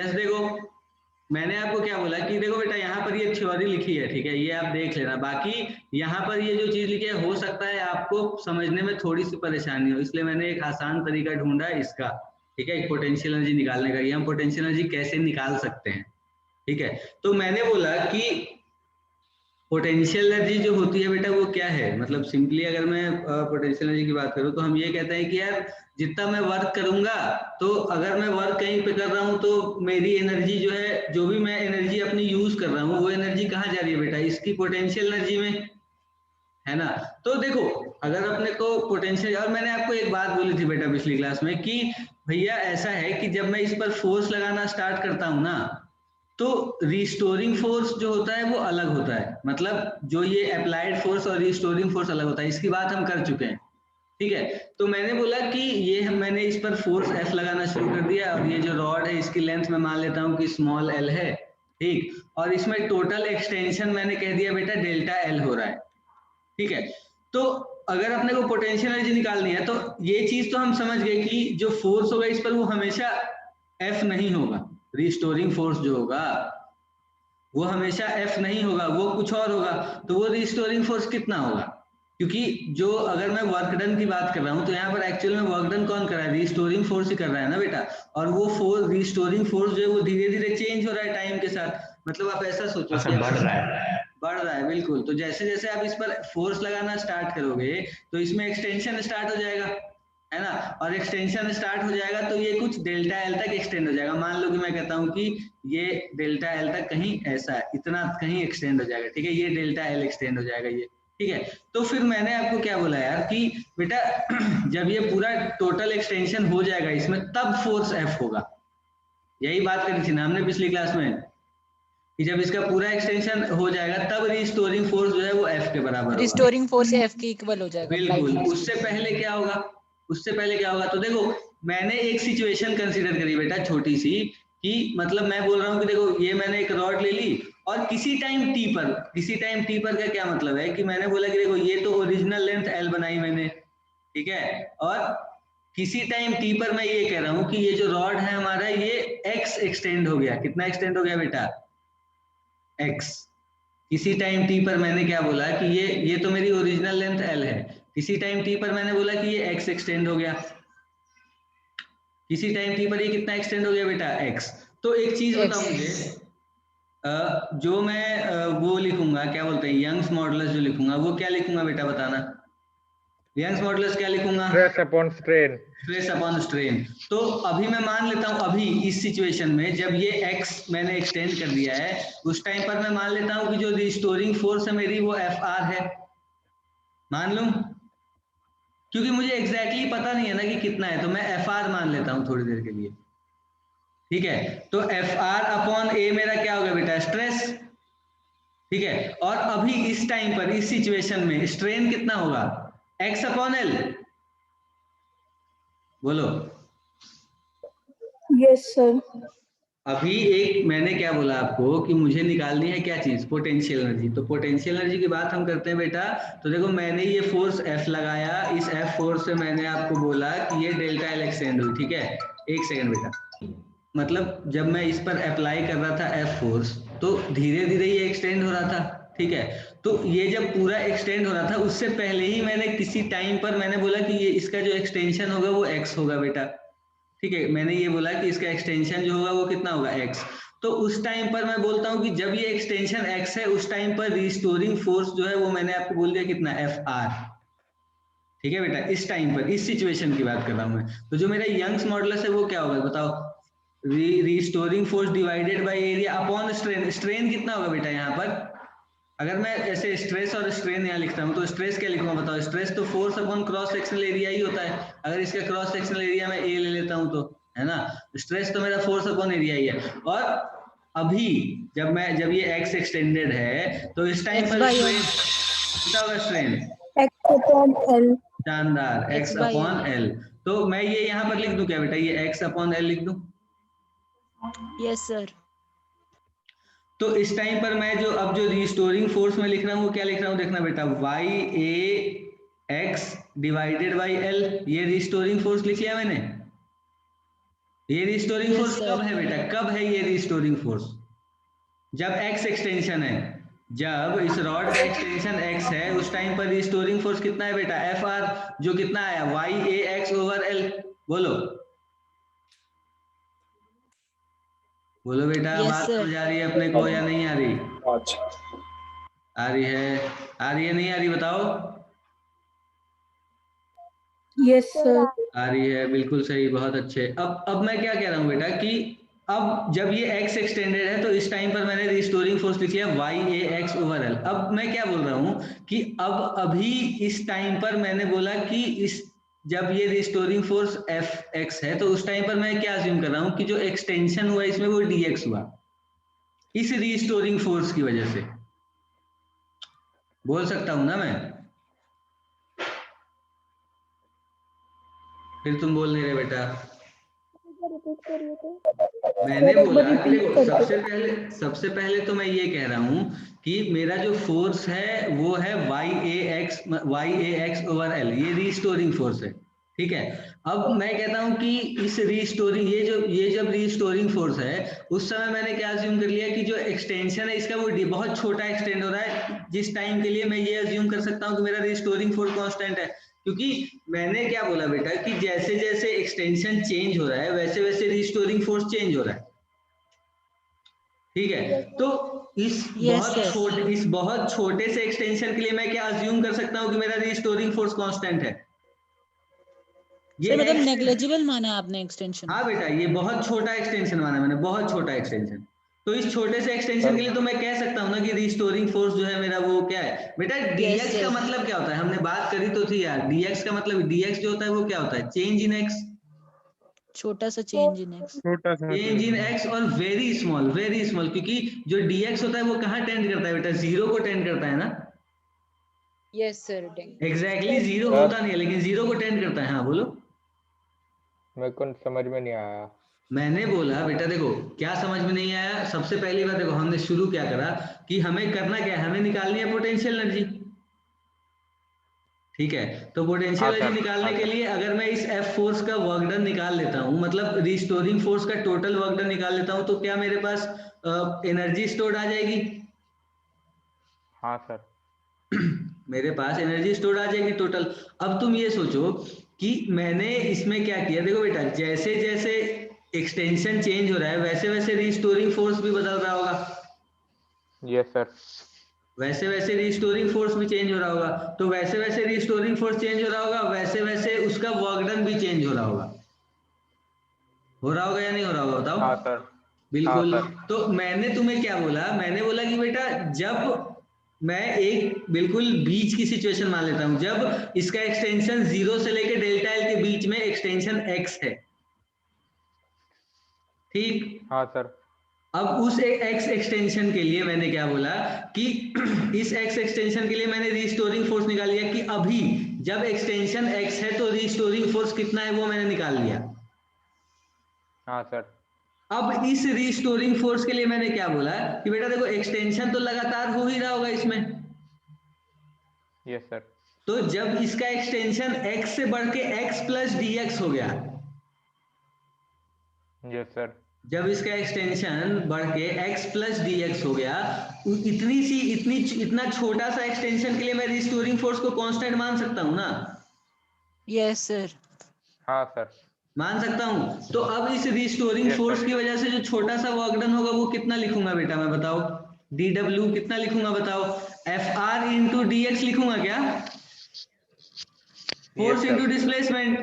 Yes देखो मैंने आपको क्या बोला कि देखो बेटा यहाँ पर ये थ्योरी लिखी है, ठीक है, ये आप देख लेना। बाकी यहाँ पर ये जो चीज लिखी है हो सकता है आपको समझने में थोड़ी सी परेशानी हो, इसलिए मैंने एक आसान तरीका ढूंढा है इसका, ठीक है, पोटेंशियल एनर्जी निकालने का। ये हम पोटेंशियल एनर्जी कैसे निकाल सकते हैं, ठीक है। तो मैंने बोला कि पोटेंशियल एनर्जी जो होती है बेटा वो क्या है, मतलब सिंपली अगर मैं पोटेंशियल एनर्जी की बात करूं तो हम ये कहते हैं कि यार जितना मैं वर्क करूंगा, तो अगर मैं वर्क कहीं पे कर रहा हूं तो मेरी एनर्जी जो है, जो भी मैं एनर्जी अपनी यूज कर रहा हूं वो एनर्जी कहाँ जा रही है बेटा, इसकी पोटेंशियल एनर्जी में, है ना। तो देखो अगर अपने को पोटेंशियल, और मैंने आपको एक बात बोली थी बेटा पिछली क्लास में कि भैया ऐसा है कि जब मैं इस पर फोर्स लगाना स्टार्ट करता हूं ना, तो रिस्टोरिंग फोर्स जो होता है वो अलग होता है, मतलब जो ये अप्लाइड फोर्स और रिस्टोरिंग फोर्स अलग होता है, इसकी बात हम कर चुके हैं, ठीक है। तो मैंने बोला कि मैंने इस पर फोर्स एफ लगाना शुरू कर दिया, और ये जो रॉड है इसकी लेंथ मैं मान लेता हूँ कि स्मॉल एल है, ठीक, और इसमें टोटल एक्सटेंशन मैंने कह दिया बेटा डेल्टा एल हो रहा है, ठीक है। तो अगर अपने को पोटेंशियल एनर्जी निकालनी है तो ये चीज तो हम समझ गए कि जो फोर्स होगा इस पर वो हमेशा एफ नहीं होगा, रिस्टोरिंग फोर्स जो होगा वो हमेशा एफ नहीं होगा, वो कुछ और होगा। तो वो रिस्टोरिंग फोर्स कितना होगा, क्योंकि जो अगर मैं वर्क डन की बात कर रहा हूं तो यहाँ पर एक्चुअल में वर्क डन कौन कर रहा है, रिस्टोरिंग फोर्स ही कर रहा है ना बेटा। और वो फोर्स रिस्टोरिंग फोर्स जो है वो धीरे धीरे चेंज हो रहा है टाइम के साथ, मतलब आप ऐसा सोचो कि बढ़ रहा है, बिल्कुल। तो जैसे जैसे आप इस पर फोर्स लगाना स्टार्ट करोगे तो इसमें एक्सटेंशन स्टार्ट हो जाएगा, है ना, और एक्सटेंशन स्टार्ट हो जाएगा तो ये कुछ डेल्टा एल तक एक्सटेंड हो जाएगा। मान लो कि मैं कहता हूँ कि ये डेल्टा एल तक कहीं ऐसा है, इतना कहीं एक्सटेंड हो जाएगा, ठीक है, ये डेल्टा एल एक्सटेंड हो जाएगा ये, ठीक है। तो फिर मैंने आपको क्या बोला यार कि बेटा जब ये पूरा टोटल एक्सटेंशन हो जाएगा इसमें तब फोर्स एफ होगा, यही बात करी थी ना हमने पिछली क्लास में कि जब इसका पूरा एक्सटेंशन हो जाएगा तब रिस्टोरिंग फोर्स जो है वो एफ के बराबर होगा, रिस्टोरिंग फोर्स एफ के इक्वल हो जाएगा। बिल्कुल। उससे पहले क्या होगा, उससे पहले क्या होगा, तो देखो मैंने एक सिचुएशन कंसीडर करी बेटा छोटी सी, कि मतलब मैं बोल रहा हूँ कि देखो ये मैंने एक रॉड ले ली और किसी टाइम टी पर, किसी टाइम टी पर का क्या मतलब है कि मैंने बोला कि देखो ये तो ओरिजिनल लेंथ एल बनाई मैंने, ठीक है, और किसी टाइम टी पर मैं ये कह रहा हूँ कि ये जो रॉड है हमारा ये एक्स एक्सटेंड हो गया, कितना एक्सटेंड हो गया बेटा, एक्स। किसी टाइम टी पर मैंने क्या बोला कि ये तो मेरी ओरिजिनल लेंथ एल है, किसी टाइम टी पर मैंने बोला कि ये एक्स एक्सटेंड हो गया, किसी टाइम टी पर ये कितना एक्सटेंड हो गया बेटा, एक्स। तो एक चीज बताओ मुझे, जो मैं वो लिखूंगा क्या बोलते हैं यंग्स मॉडुलस जो लिखूंगा वो क्या लिखूंगा बेटा बताना, यंग्स मॉडुलस क्या लिखूंगा, stress upon strain, stress upon strain. तो अभी मैं मान लेता हूं अभी इस सिचुएशन में जब ये x मैंने एक्सटेंड कर दिया है उस टाइम पर मैं मान लेता हूं कि जो रिस्टोरिंग फोर्स है मेरी वो एफ आर है, मान लूं, क्योंकि मुझे एग्जैक्टली पता नहीं है ना कि कितना है, तो मैं एफ आर मान लेता हूं थोड़ी देर के लिए, ठीक है। तो एफ आर अपॉन ए मेरा क्या होगा बेटा, स्ट्रेस, ठीक है। और अभी इस टाइम पर इस सिचुएशन में स्ट्रेन कितना होगा, एक्स अपॉन एल, बोलो। Yes sir. अभी एक मैंने क्या बोला आपको कि मुझे निकालनी है क्या चीज, पोटेंशियल एनर्जी। तो पोटेंशियल एनर्जी की बात हम करते हैं बेटा, तो देखो मैंने ये फोर्स F लगाया, इस F फोर्स से मैंने आपको बोला कि ये डेल्टा एल एक्सटेंड हुई, ठीक है। एक सेकंड बेटा, मतलब जब मैं इस पर अप्लाई कर रहा था F फोर्स तो धीरे धीरे ये एक्सटेंड हो रहा था, ठीक है। तो ये जब पूरा एक्सटेंड हो रहा था उससे पहले ही मैंने किसी टाइम पर मैंने बोला कि ये इसका जो एक्सटेंशन होगा वो x होगा बेटा, ठीक है। मैंने ये बोला कि इसका एक्सटेंशन जो होगा वो कितना होगा, x। तो उस टाइम पर मैं बोलता हूँ कि जब ये एक्सटेंशन x है उस टाइम पर रिस्टोरिंग फोर्स जो है वो मैंने आपको बोल दिया कितना, एफ आर, ठीक है बेटा। इस टाइम पर इस सिचुएशन की बात कर रहा हूँ मैं। तो जो मेरा यंग्स मॉडुलस है वो क्या होगा बताओ, restoring force divided by area upon strain. Strain कितना होगा बेटा यहाँ पर, अगर मैं ऐसे स्ट्रेस और स्ट्रेन यहाँ लिखता हूँ तो स्ट्रेस क्या लिखूंगा बताओ, स्ट्रेस तो force upon cross sectional area ही होता है। अगर इसका क्रॉस सेक्शनल एरिया मैं ए ले लेता हूँ तो, है ना, स्ट्रेस तो मेरा फोर्स अपॉन एरिया ही है। और अभी जब ये एक्स एक्सटेंडेड है तो इस टाइम पर स्ट्रेन कितना होगा, स्ट्रेन एक्स अपॉन एल। शानदार, एक्स अपॉन एल। तो मैं ये यहाँ पर लिख दूं क्या बेटा, ये एक्स अपॉन एल लिख दूं, यस सर। तो इस टाइम पर मैं जो रिस्टोरिंग फोर्स में लिख रहा हूँ वो क्या लिख रहा हूँ देखना बेटा, Y A X divided by L, ये रिस्टोरिंग फोर्स लिख लिया मैंने, ये रिस्टोरिंग Yes, फोर्स sir. कब है बेटा, कब है ये रिस्टोरिंग फोर्स? जब x एक्सटेंशन है, जब इस रॉड का एक्सटेंशन x है उस टाइम पर रिस्टोरिंग फोर्स कितना है बेटा, Fr, जो कितना आया YAX/L। बोलो बोलो बेटा, Yes, बात sir. समझ आ रही है अपने को या नहीं आ रही? अच्छा आ रही है, आ रही है, नहीं आ रही बताओ? yes sir, आ रही है, बिल्कुल सही, बहुत अच्छे। अब मैं क्या कह रहा हूँ बेटा कि अब जब ये x एक्सटेंडेड है तो इस टाइम पर मैंने रिस्टोरिंग फोर्स लिख लिया YAX/L। अब मैं क्या बोल रहा हूँ कि अब अभी इस टाइम पर मैंने बोला कि इस जब ये रिस्टोरिंग फोर्स Fx है तो उस टाइम पर मैं क्या अज्यूम कर रहा हूँ कि जो एक्सटेंशन हुआ इसमें वो dx हुआ इस रिस्टोरिंग फोर्स की वजह से। बोल सकता हूँ ना मैं? फिर तुम बोल नहीं रहे बेटा। मैंने सर एक बोला बार कि रिपीट देखो, कर सबसे पहले तो मैं ये कह रहा हूँ कि मेरा जो फोर्स है वो है YAX/L, ये रिस्टोरिंग फोर्स है, ठीक है। अब मैं कहता हूँ कि इस रिस्टोरिंग ये जब रिस्टोरिंग फोर्स है उस समय मैंने क्या अज्यूम कर लिया कि जो एक्सटेंशन है इसका वो बहुत छोटा एक्सटेंड हो रहा है, जिस टाइम के लिए मैं ये अज्यूम कर सकता हूँ कि मेरा रिस्टोरिंग फोर्स कांस्टेंट है। क्योंकि मैंने क्या बोला बेटा कि जैसे जैसे एक्सटेंशन चेंज हो रहा है वैसे वैसे रिस्टोरिंग फोर्स चेंज हो रहा है, ठीक है। तो Yes, sir. इस बहुत छोटे से एक्सटेंशन के लिए मैं क्या अज्यूम कर सकता हूँ कि मेरा रिस्टोरिंग फोर्स कांस्टेंट है। ये सर मतलब x, नेग्लिजिबल माना आपने एक्सटेंशन? हाँ बेटा, ये बहुत छोटा एक्सटेंशन माना मैंने, बहुत छोटा एक्सटेंशन। तो इस छोटे से एक्सटेंशन के लिए तो मैं कह सकता हूँ ना कि रिस्टोरिंग फोर्स जो है मेरा वो क्या है बेटा, Yes, dx का sir. मतलब क्या होता है, हमने बात करी तो थी यार। dx का मतलब, dx जो होता है वो क्या होता है, चेंज इन x, छोटा सा चेंज इन एक्स। छोटा सा चेंज इन x और वेरी स्मॉल, क्योंकि जो dx होता है वो कहाँ टेंड करता है बेटा, जीरो को टेंड करता है ना। Yes sir. Exactly zero sir होता नहीं है लेकिन जीरो को टेंड करता है। हाँ बोलो। मेरे को समझ में नहीं आया। मैंने बोला बेटा देखो, क्या समझ में नहीं आया, सबसे पहली बात देखो, हमने शुरू क्या करा कि हमें करना क्या है, हमें निकालनी है पोटेंशियल एनर्जी, ठीक है। तो पोटेंशियल हाँ एनर्जी सर, निकालने हाँ के सर। लिए अगर मैं इस F फोर्स का वर्क डन निकाल लेता हूँ, मतलब रिस्टोरिंग फोर्स का टोटल वर्क डन निकाल लेता हूँ, तो क्या मेरे पास एनर्जी स्टोर्ड आ जाएगी? हाँ सर। मेरे पास एनर्जी स्टोर आ जाएगी टोटल। अब तुम ये सोचो कि मैंने इसमें क्या किया, देखो बेटा, जैसे जैसे एक्सटेंशन चेंज हो रहा है वैसे वैसे रिस्टोरिंग फोर्स भी बदल रहा होगा, यस सर। वैसे वैसे रिस्टोरिंग फोर्स भी चेंज हो रहा होगा। तो वैसे वैसे रिस्टोरिंग फोर्स चेंज हो रहा होगा, वैसे वैसे उसका वर्क डन भी चेंज हो रहा होगा। हो रहा होगा या नहीं हो रहा होगा बताओ? हाँ सर। हाँ बिल्कुल। सर। तो मैंने तुम्हें क्या बोला, मैंने बोला कि बेटा जब मैं एक बिल्कुल बीच की सिचुएशन मान लेता हूं, जब इसका एक्सटेंशन 0 से लेकर डेल्टा एल के बीच में एक्सटेंशन x है, ठीक। हाँ सर। अब उस x एक्सटेंशन के लिए मैंने क्या बोला कि इस x एक्सटेंशन के लिए मैंने रिस्टोरिंग फोर्स निकाल लिया कि अभी जब एक्सटेंशन x है तो रिस्टोरिंग फोर्स कितना है वो मैंने निकाल लिया। हाँ सर। अब इस रिस्टोरिंग फोर्स के लिए मैंने क्या बोला कि बेटा देखो, एक्सटेंशन तो लगातार हो ही रहा होगा इसमें, यस सर। तो जब इसका एक्सटेंशन x से बढ़ के x प्लस dx हो गया, यस सर। जब इसका एक्सटेंशन बढ़ के x प्लस dx हो गया, इतना छोटा सा एक्सटेंशन के लिए मैं रिस्टोरिंग फोर्स को कांस्टेंट मान सकता हूं ना? Yes sir. हाँ सर। मान सकता हूं। तो अब इस रिस्टोरिंग यस फोर्स सर। की वजह से जो छोटा सा वर्क डन होगा वो कितना लिखूंगा बेटा मैं, बताओ? dw कितना लिखूंगा बताओ? Fr इंटू dx लिखूंगा क्या? Force yes into sir. Displacement,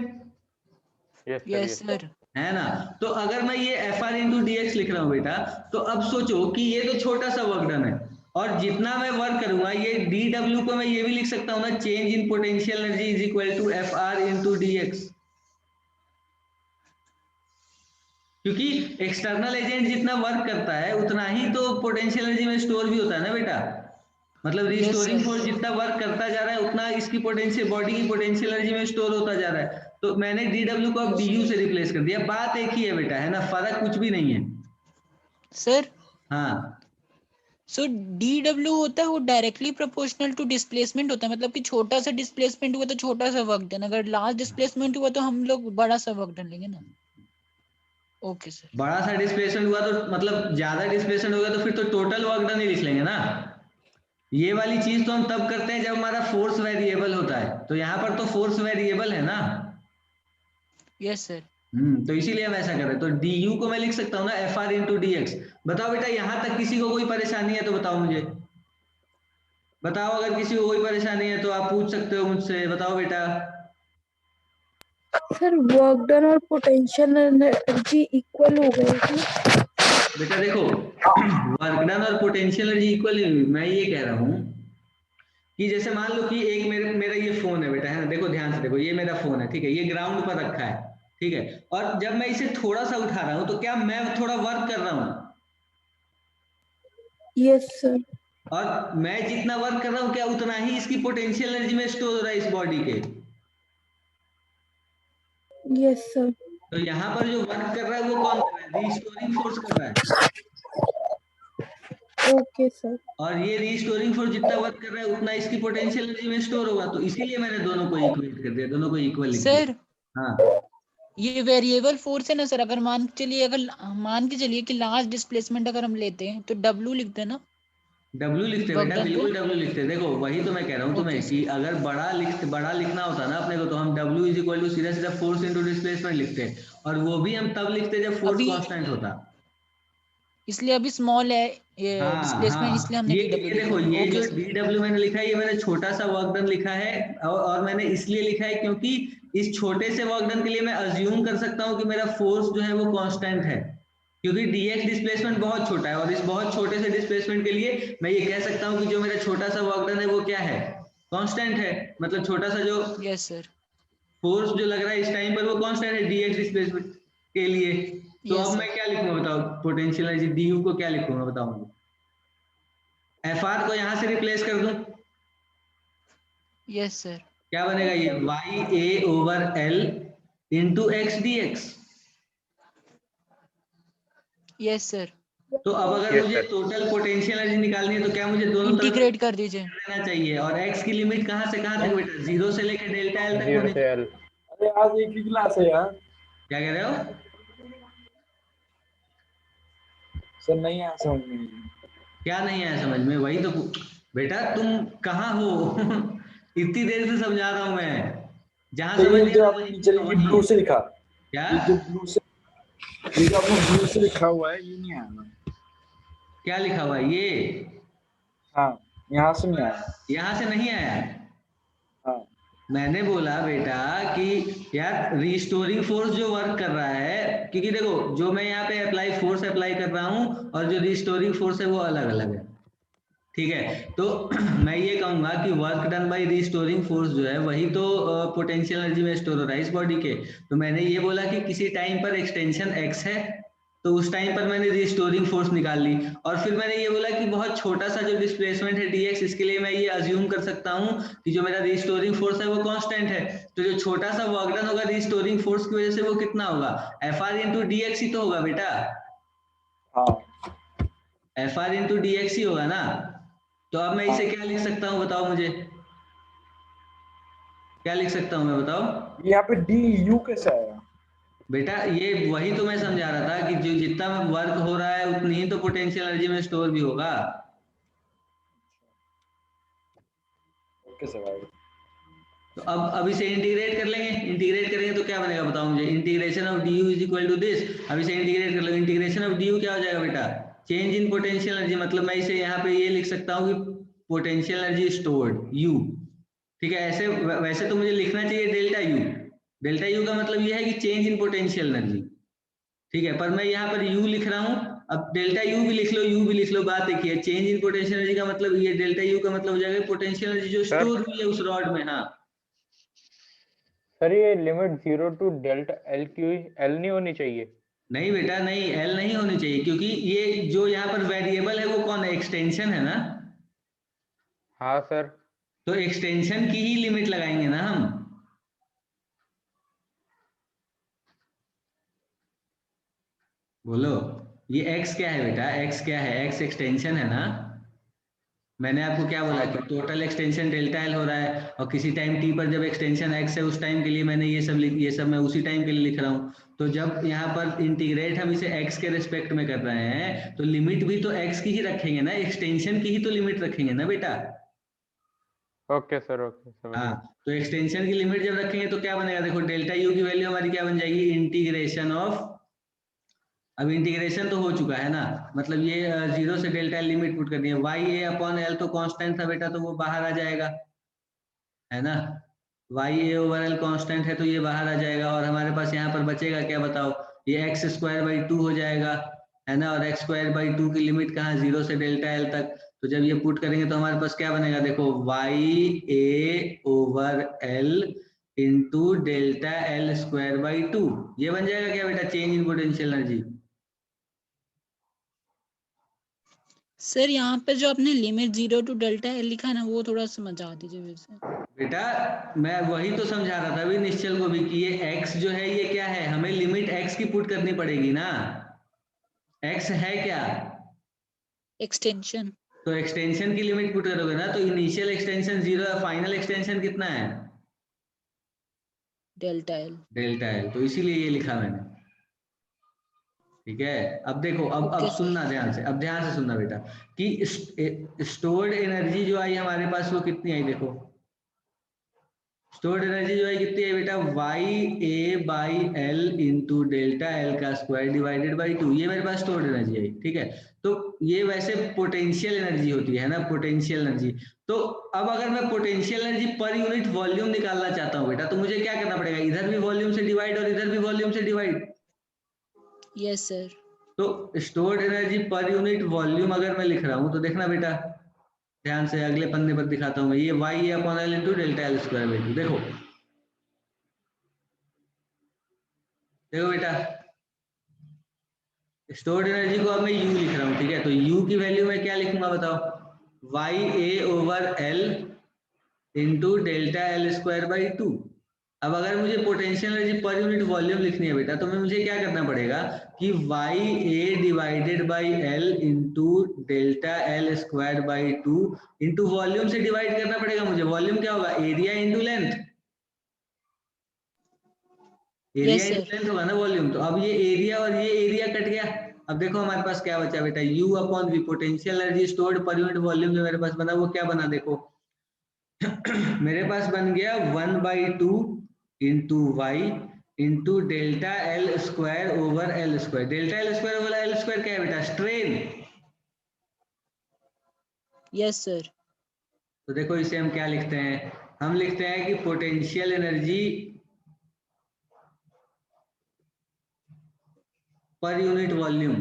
yes sir. Yes yes sir. Sir. है ना। तो अगर मैं ये Fr इंटू dx लिख रहा हूं बेटा, तो अब सोचो कि ये तो छोटा सा वर्क डन है, और जितना मैं वर्क करूंगा ये dw को मैं ये भी लिख सकता हूं ना, change in potential energy is equal to Fr into dx, क्योंकि एक्सटर्नल एजेंट जितना वर्क करता है उतना ही तो पोटेंशियल एनर्जी में स्टोर भी होता है ना बेटा। मतलब यस रिस्टोरिंग फोर्स सर। जितना वर्क करता जा रहा है उतना इसकी पोटेंशियल, बॉडी की पोटेंशियल एनर्जी में स्टोर होता जा रहा है। तो मैंने dw को अब du से रिप्लेस कर दिया, बात एक ही है बेटा, है ना, फर्क कुछ भी नहीं है। सर हाँ सो डी डब्ल्यू होता है वो डायरेक्टली प्रोपोर्शनल टू डिस्प्लेसमेंट होता है, मतलब कि छोटा सा डिस्प्लेसमेंट हुआ तो छोटा सा वर्क डन, अगर लार्ज डिस्प्लेसमेंट हुआ तो हम लोग बड़ा सा वर्क डन लेंगे ना। Okay sir. बड़ा सा डिस्प्लेसमेंट हुआ तो मतलब ज्यादा डिस्प्लेसमेंट होगा तो फिर तो टोटल वर्क डन ही लिख लेंगे ना। ये वाली चीज तो हम तब करते हैं जब हमारा फोर्स वेरिएबल होता है, तो यहाँ पर तो फोर्स वेरिएबल है ना। Yes sir. तो इसीलिए हम ऐसा कर रहे हैं। तो डी यू को मैं लिख सकता हूँ ना F R into D x. बताओ बेटा, यहाँ तक किसी को कोई परेशानी है तो बताओ मुझे, बताओ। अगर किसी को कोई परेशानी है तो आप पूछ सकते हो मुझसे, बताओ बेटा। सर वर्क डन और पोटेंशियल एनर्जी इक्वल हो गए इसमें। बेटा देखो, वर्क डन और पोटेंशियल एनर्जी इक्वल नहीं हुई। मैं ये कह रहा हूँ कि जैसे मान लो कि एक मेरा ये फोन है बेटा, है ना। देखो ध्यान से देखो, ये मेरा फोन है, ठीक है। ये ग्राउंड पर रखा है, ठीक है। और जब मैं इसे थोड़ा सा उठा रहा हूँ तो क्या मैं थोड़ा वर्क कर रहा हूँ? Yes sir. और मैं जितना वर्क कर रहा हूँ क्या उतना ही इसकी पोटेंशियल एनर्जी में स्टोर हो रहा है इस बॉडी के। Yes sir. तो यहाँ पर जो वर्क कर रहा है वो कौन कर रहा है? रीस्टोरिंग फोर्स कर रहा है। Okay sir. और ये रीस्टोरिंग फोर्स जितना वर्क कर रहा है उतना इसकी पोटेंशियल एनर्जी में स्टोर होगा। तो इसीलिए मैंने दोनों को इक्वेट कर दिया, दोनों को इक्वल लिख सर दिया। हाँ, ये वेरिएबल फोर्स है ना सर, अगर मान के चलिए, अगर मान के चलिए कि लास्ट डिस्प्लेसमेंट अगर हम लेते हैं तो डब्ल्यू लिखते हैं ना, डब्ल्यू लिखते हैं वर्क बेटा, डन पे। बिल्कुल डब्ल्यू लिखते हैं। देखो वही तो मैं कह रहा हूँ ओके तुम्हें कि सर। अगर बड़ा लिखना होता ना अपने को, तो हम डब्ल्यू इज इक्वल टू सीधा सीधा फोर्स इंटू डिस्प्लेसमेंट लिखते हैं। और वो भी हम तब लिखते जब फोर्स अभी कांस्टेंट होता। इसलिए अभी स्मॉल है ये हाँ डिस्प्लेसमेंट, इसलिए हाँ, हमने ये डी डब्ल्यू ये लिखा देखो, है। ये जो ओके सर। डी डब्ल्यू मैंने लिखा है, ये मैंने छोटा सा वर्क डन लिखा है। और मैंने इसलिए लिखा है क्योंकि इस छोटे से वर्क डन के लिए मैं अज्यूम कर सकता हूँ कि मेरा फोर्स जो है वो कांस्टेंट है। क्योंकि डीएक्स डिस्प्लेसमेंट बहुत छोटा है, और इस बहुत छोटे से डिस्प्लेसमेंट के लिए मैं ये कह सकता हूँ कि जो मेरा छोटा सा वर्क डन है वो क्या है? कांस्टेंट है। मतलब छोटा सा जो यस सर। फोर्स जो लग रहा है इस टाइम पर वो कांस्टेंट है डीएक्स डिस्प्लेसमेंट के लिए। तो यस अब सर। मैं क्या लिखूंगा बताओ? पोटेंशियल एनर्जी डी यू को क्या लिखूंगा बताओ मुझे? एफ आर को यहां से रिप्लेस कर दूं, यस सर। क्या बनेगा? ये Y A over L into X D X. Yes sir. तो अब अगर यस मुझे सर। टोटल पोटेंशियल एनर्जी निकालनी है तो क्या मुझे दोनों तरफ इंटीग्रेट कर दीजिए। कर देना चाहिए? और एक्स की लिमिट कहां से कहां तक बेटा? जीरो से लेकर डेल्टा एल तक 0 होनी से चाहिए। L। अरे आज एक ही क्लास है यार। क्या कह रहे हो? सर नहीं आया समझ में। क्या नहीं आया समझ में? वही तो बेटा, तुम कहाँ हो? इतनी देर से समझा रहा हूं मैं। जहां तो समझ ये नहीं जो आता आपने वही नीचे पूछो, ये वही। ब्लू से लिखा, क्या? ये जो ब्लू से, ये जो आपने ब्लू से लिखा हुआ है ये नहीं आया ना। क्या लिखा हुआ है ये? हाँ, यहाँ से नहीं आया। यहां से नहीं आया। हाँ मैंने बोला बेटा कि यार रिस्टोरिंग फोर्स जो वर्क कर रहा है, क्योंकि देखो जो मैं यहाँ पे फोर्स अप्लाई कर रहा हूँ और जो रिस्टोरिंग फोर्स है वो अलग अलग है, ठीक है। तो मैं ये कहूंगा कि work done bye restoring force जो है वही तो पोटेंशियल एनर्जी में स्टोर हो रहा है इस बॉडी के। तो मैंने ये बोला कि किसी टाइम पर एक्सटेंशन एक्स है, तो उस टाइम पर मैंने रिस्टोरिंग फोर्स निकाल ली। और फिर मैंने ये बोला कि बहुत छोटा सा जो डिस्प्लेसमेंट है डीएक्स, इसके लिए मैं ये अज्यूम कर सकता हूँ कि जो मेरा रिस्टोरिंग फोर्स है वो कांस्टेंट है। तो जो छोटा सा वर्क डन होगा रिस्टोरिंग फोर्स की वजह से वो कितना होगा? F R into D X ही तो होगा बेटा। हाँ F R into D X ही होगा ना। तो अब मैं इसे क्या लिख सकता हूँ बताओ मुझे? क्या लिख सकता हूँ मैं बताओ? यहाँ पे डी यू कैसे आया? बेटा ये वही तो मैं समझा रहा था कि जो जितना वर्क हो रहा है उतनी ही तो पोटेंशियल एनर्जी में स्टोर भी होगा। ओके सर भाई। तो अब इसे इंटीग्रेट कर लेंगे। इंटीग्रेट करेंगे तो क्या बनेगा बताओ मुझे? Integration of D U is equal to this. अब इसे इंटीग्रेट कर लो। इंटीग्रेशन ऑफ डी यू क्या हो जाएगा बेटा? Change in potential energy. मतलब मैं इसे यहाँ पे ये लिख सकता हूँ कि पोटेंशियल एनर्जी स्टोर्ड यू, ठीक है। ऐसे वैसे तो मुझे लिखना चाहिए डेल्टा यू। डेल्टा यू का मतलब ये है कि चेंज इन पोटेंशियल एनर्जी, ठीक है। पर मैं यहाँ पर यू लिख रहा हूँ। अब डेल्टा यू भी लिख लो, यू भी लिख लो, बात देखिए। चेंज इन पोटेंशियल एनर्जी का मतलब ये डेल्टा यू का मतलब हो जाएगा पोटेंशियल एनर्जी जो सर स्टोर हुई है उस रॉड में। हाँ, सर ये limit 0 to delta L Q L नहीं होनी चाहिए? नहीं बेटा नहीं, एल नहीं होनी चाहिए, क्योंकि ये जो यहाँ पर वेरिएबल है वो कौन है? एक्सटेंशन है ना। हाँ सर। तो एक्सटेंशन की ही लिमिट लगाएंगे ना हम। बोलो, ये x क्या है बेटा? x क्या है? x एक्सटेंशन है ना। मैंने आपको क्या बोला कि टोटल एक्सटेंशन डेल्टा एल हो रहा है, और किसी टाइम टी पर जब एक्सटेंशन एक्स है उस टाइम के लिए मैंने ये सब मैं उसी टाइम के लिए लिख रहा हूँ। तो जब यहाँ पर इंटीग्रेट हम इसे एक्स के रिस्पेक्ट में कर रहे हैं तो लिमिट भी तो एक्स की ही रखेंगे ना, एक्सटेंशन की ही तो लिमिट रखेंगे ना बेटा। ओके सर, ओके समझ हाँ, गया। तो एक्सटेंशन की लिमिट जब रखेंगे तो क्या बनेगा, देखो डेल्टा यू की वैल्यू हमारी क्या बन जाएगी, इंटीग्रेशन ऑफ, अब इंटीग्रेशन तो हो चुका है ना, मतलब ये 0 से डेल्टा लिमिट पुट करनी है, वाई ए अपॉन एल तो कांस्टेंट था बेटा, तो वो बाहर आ जाएगा, है ना, Y A over L constant है तो ये बाहर आ जाएगा, और हमारे पास यहाँ पर बचेगा क्या बताओ, ये एक्स स्क्वायर बाई 2 हो जाएगा, है ना, और एक्स स्क्वायर बाई 2 की लिमिट कहाँ, 0 से डेल्टा एल तक। तो जब ये पुट करेंगे तो हमारे पास क्या बनेगा, देखो Y A over L into delta L square by 2, ये बन जाएगा क्या बेटा, change in potential energy. Sir यहाँ पे जो आपने लिमिट 0 टू डेल्टा एल लिखा है ना, वो थोड़ा समझा दीजिए फिर से। बेटा मैं वही तो समझा रहा था अभी निश्चल को भी कि ये x जो है ये क्या है, हमें लिमिट x की पुट करनी पड़ेगी ना, x है क्या, एक्सटेंशन। तो एक्सटेंशन की लिमिट पुट करोगे ना, तो इनिशियल एक्सटेंशन 0 है, फाइनल एक्सटेंशन कितना है, डेल्टा एल। डेल्टा एल, तो इसीलिए ये लिखा मैंने, ठीक है। अब देखो, अब ओके सर। सुनना ध्यान से, अब ध्यान से सुनना बेटा, कि स्टोर्ड एनर्जी जो आई हमारे पास वो कितनी आई, देखो स्टोर्ड एनर्जी जो है कितनी है बेटा, Y A by L into delta L का स्क्वायर डिवाइडेड बाई 2, ये मेरे पास स्टोर्ड एनर्जी है, ठीक है। तो ये वैसे पोटेंशियल एनर्जी होती है ना, पोटेंशियल एनर्जी। तो अब अगर मैं potential energy per unit volume निकालना चाहता हूँ बेटा, तो मुझे क्या करना पड़ेगा, इधर भी वॉल्यूम से डिवाइड और इधर भी वॉल्यूम से डिवाइड। Yes sir. तो stored energy per unit volume अगर मैं लिख रहा हूँ तो देखना बेटा ध्यान से, अगले पन्ने पर दिखाता हूँ मैं, ये Y A upon L into delta L square by 2, देखो देखो बेटा, स्टोर्ड एनर्जी को अब मैं U लिख रहा हूँ, ठीक है, तो U की वैल्यू मैं क्या लिखूंगा बताओ, Y A over L into delta L square by 2। अब अगर मुझे potential energy per unit volume लिखनी है बेटा, तो मुझे क्या करना पड़ेगा कि Y A divided by L into delta L square by 2 into volume से डिवाइड करना पड़ेगा मुझे, वॉल्यूम क्या होगा, area into length, area yes into sir. Length होगा ना वॉल्यूम। तो अब ये एरिया और ये एरिया कट गया, अब देखो हमारे पास क्या बचा बेटा, U upon V, potential energy stored पर यूनिट वॉल्यूम जो मेरे पास बना वो क्या बना, देखो मेरे पास बन गया 1/2 into Y into delta L square over L square, delta L square over L square क्या है बेटा, स्ट्रेन। Yes sir. तो देखो इसे हम क्या लिखते हैं, हम लिखते हैं कि potential energy per unit volume,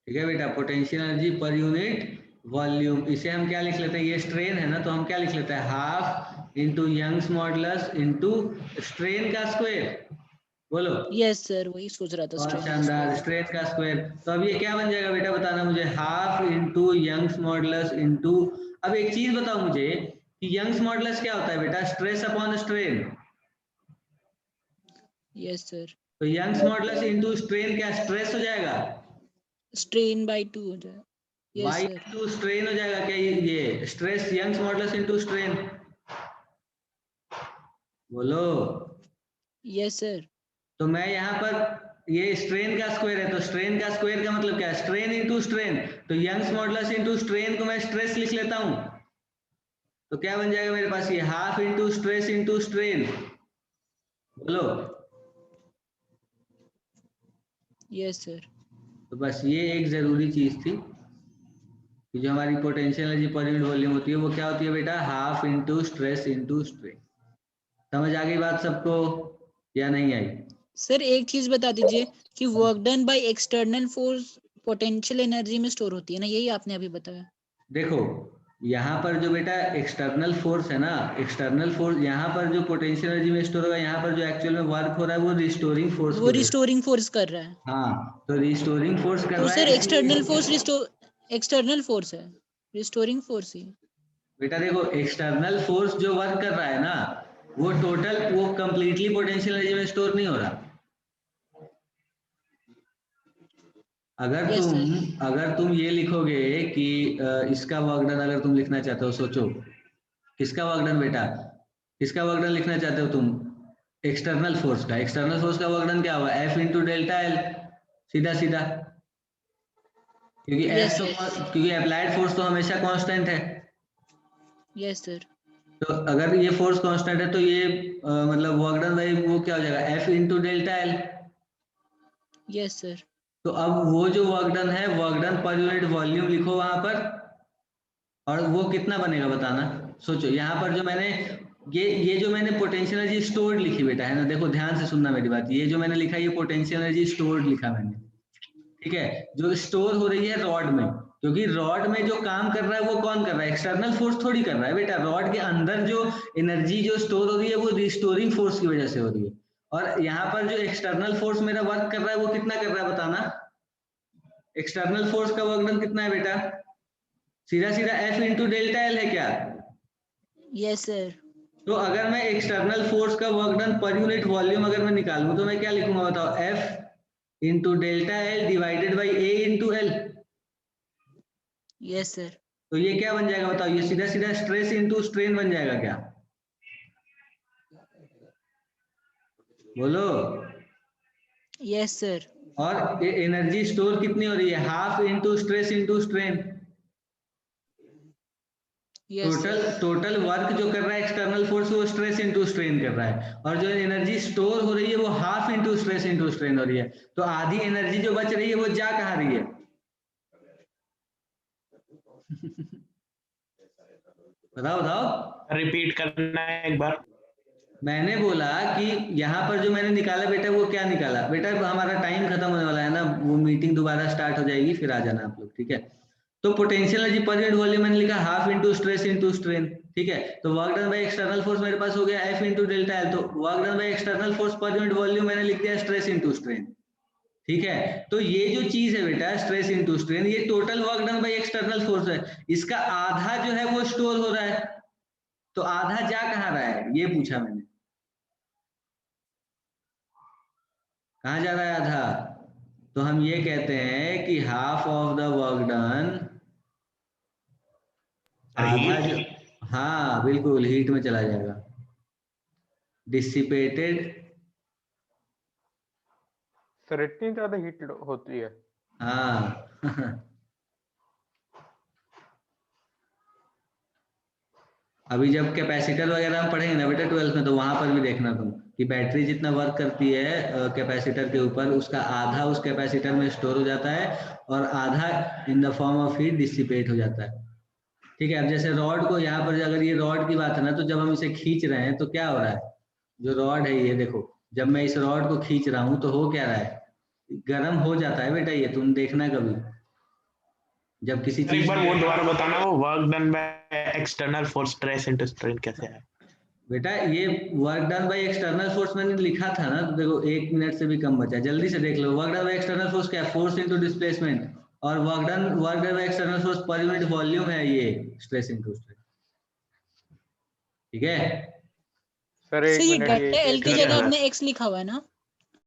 ठीक है बेटा, potential energy per unit volume, इसे हम क्या लिख लेते हैं, ये स्ट्रेन है ना, तो हम क्या लिख लेते हैं, half into Young's modulus into strain का स्क्वायर, बोलो। यस सर, वही सोच रहा था, और स्ट्रेन शानदार, स्ट्रेन का स्क्वायर। तो अब ये क्या बन जाएगा बेटा, बताना मुझे, half into Young's modulus into, अब एक चीज बताओ मुझे कि यंग्स मॉडुलस क्या होता है बेटा, stress upon strain. Yes sir. तो यंग्स मॉडुलस इंटू स्ट्रेन क्या, स्ट्रेस हो जाएगा, स्ट्रेन बाई 2 हो जाए। यस वाई सर। इंटू स्ट्रेन हो जाएगा क्या, ये stress Young's modulus into strain, बोलो। Yes sir. तो मैं यहाँ पर ये स्ट्रेन का स्क्वायर है, तो स्ट्रेन का स्क्वायर का मतलब क्या है, स्ट्रेन इंटू स्ट्रेन, तो यंग्स मॉडुलस इंटू स्ट्रेन को मैं स्ट्रेस लिख लेता हूँ, तो क्या बन जाएगा मेरे पास, ये half into stress into strain, बोलो। Yes sir. तो बस ये एक जरूरी चीज थी कि जो हमारी potential energy per unit volume होती है वो क्या होती है बेटा, half into stress into strain. समझ आ गई बात सबको या नहीं आई? सर एक चीज बता दीजिए कि work done by external force potential energy में स्टोर होती है ना, यही आपने अभी बताया। देखो यहाँ पर जो बेटा एक्सटर्नल फोर्स है ना, एक्सटर्नल फोर्स यहाँ पर जो पोटेंशियल एनर्जी में स्टोर होगा, यहाँ पर जो एक्चुअल में वर्क हो रहा है वो रिस्टोरिंग फोर्स, वो रिस्टोरिंग फोर्स कर रहा है। हाँ, तो रिस्टोरिंग फोर्स कर तो रहा सर है, एक्सटर्नल फोर्स एक्सटर्नल फोर्स है, रिस्टोरिंग फोर्स ही। बेटा देखो एक्सटर्नल फोर्स जो वर्क कर रहा है ना, वो टोटल, वो कंप्लीटली पोटेंशियल एनर्जी में स्टोर नहीं हो रहा, Yes, अगर तुम ये लिखोगे कि इसका वर्क डन अगर तुम लिखना चाहते हो, सोचो किसका वर्क डन बेटा, किसका वर्क डन लिखना चाहते हो तुम? एक्सटर्नल फोर्स का। एक्सटर्नल फोर्स का वर्क डन क्या हुआ? F इंटू डेल्टा एल, सीधा सीधा, क्योंकि Yes, F तो sir. क्योंकि अप्लाइड फोर्स तो हमेशा कांस्टेंट है। Yes, sir. तो अगर ये फोर्स कांस्टेंट है तो ये मतलब वर्क डन बाई वो क्या हो जाएगा? F into delta L. Yes, sir. तो अब वो जो वर्क डन है, वर्क डन पर यूनिट वॉल्यूम लिखो वहां पर, और वो कितना बनेगा बताना। सोचो यहाँ पर जो मैंने ये जो मैंने पोटेंशियल एनर्जी स्टोर्ड लिखी बेटा, है ना, देखो ध्यान से सुनना मेरी बात, ये जो मैंने लिखा ये पोटेंशियल एनर्जी स्टोर्ड लिखा मैंने, ठीक है, जो स्टोर हो रही है रॉड में, क्योंकि रॉड में जो काम कर रहा है वो कौन कर रहा है? एक्सटर्नल फोर्स थोड़ी कर रहा है बेटा। रॉड के अंदर जो एनर्जी जो स्टोर हो रही है वो रिस्टोरिंग फोर्स की वजह से हो रही है, और यहाँ पर जो एक्सटर्नल फोर्स मेरा वर्क कर रहा है वो कितना कर रहा है बताना। एक्सटर्नल फोर्स का वर्क डन कितना है बेटा? सीधा सीधा F इंटू डेल्टा एल है क्या? Yes, sir. तो अगर मैं एक्सटर्नल फोर्स का वर्क डन पर यूनिट वॉल्यूम अगर मैं निकालूं तो मैं क्या लिखूंगा बताओ? F into delta L divided by A into L. Yes, sir. तो ये क्या बन जाएगा बताओ? ये सीधा सीधा स्ट्रेस इंटू स्ट्रेन बन जाएगा क्या? बोलो। Yes, sir. और एनर्जी स्टोर कितनी हो रही है? Half into stress into strain. Yes, sir. Total work जो कर रहा है एक्सटर्नल फोर्स वो स्ट्रेस इंटू स्ट्रेन कर रहा है, और जो एनर्जी स्टोर हो रही है वो half into stress into strain हो रही है। तो आधी एनर्जी जो बच रही है वो जा कहाँ रही है? बताओ बताओ। रिपीट करना है एक बार। मैंने बोला कि यहाँ पर जो मैंने निकाला बेटा वो क्या निकाला बेटा? हमारा टाइम खत्म होने वाला है ना, वो मीटिंग दोबारा स्टार्ट हो जाएगी, फिर आ जाना आप लोग, ठीक है। तो potential energy per unit volume मैंने लिखा half into stress into strain, ठीक है। तो work done by external force मेरे पास हो गया F इंटू डेल्टा एल। तो work done by external force per unit volume मैंने लिख दिया स्ट्रेस इंटू स्ट्रेन, ठीक है। तो ये जो चीज है बेटा स्ट्रेस इंटू स्ट्रेन, ये total work done by external force है, इसका आधा जो है वो स्टोर हो रहा है, तो आधा जा कहाँ रहा है ये पूछा मैंने। कहाँ जा रहा है आधा? तो हम ये कहते हैं कि half of the work done, आधा जो, हाँ बिल्कुल हीट में चला जाएगा, डिसिपेटेड। सर इतनी ज्यादा हीट होती है? हाँ अभी जब कैपेसिटर वगैरह हम पढ़ेंगे ना बेटा 12th में, तो वहां पर भी देखना तुम कि बैटरी जितना वर्क करती है कैपेसिटर के ऊपर, उसका आधा उस कैपेसिटर में स्टोर हो जाता है और आधा in the form of heat dissipate हो जाता है, ठीक है। अब जैसे रॉड को यहाँ पर अगर ये रॉड की बात है ना, तो जब हम इसे खींच रहे हैं तो क्या हो रहा है? जो रॉड है ये देखो, जब मैं इस रॉड को खींच रहा हूँ तो हो क्या रहा है? गर्म हो जाता है बेटा, ये तुम देखना कभी जब किसी एक चीज बार वो दोबारा बताना, वो work done by external force stress into strain कैसे है? बेटा ये work done by external force मैंने लिखा था ना, तो देखो 1 मिनट से भी कम बचा, जल्दी से देख लो। Work done by external force क्या है? फोर्स इनटू डिस्प्लेसमेंट, और work done by external force per unit volume है ये स्ट्रेस इनटू स्ट्रेन, ठीक है। सर सर एक ये मिनट, डेल्टा एल की ठीक जगह है। आपने x लिखा हुआ है ना?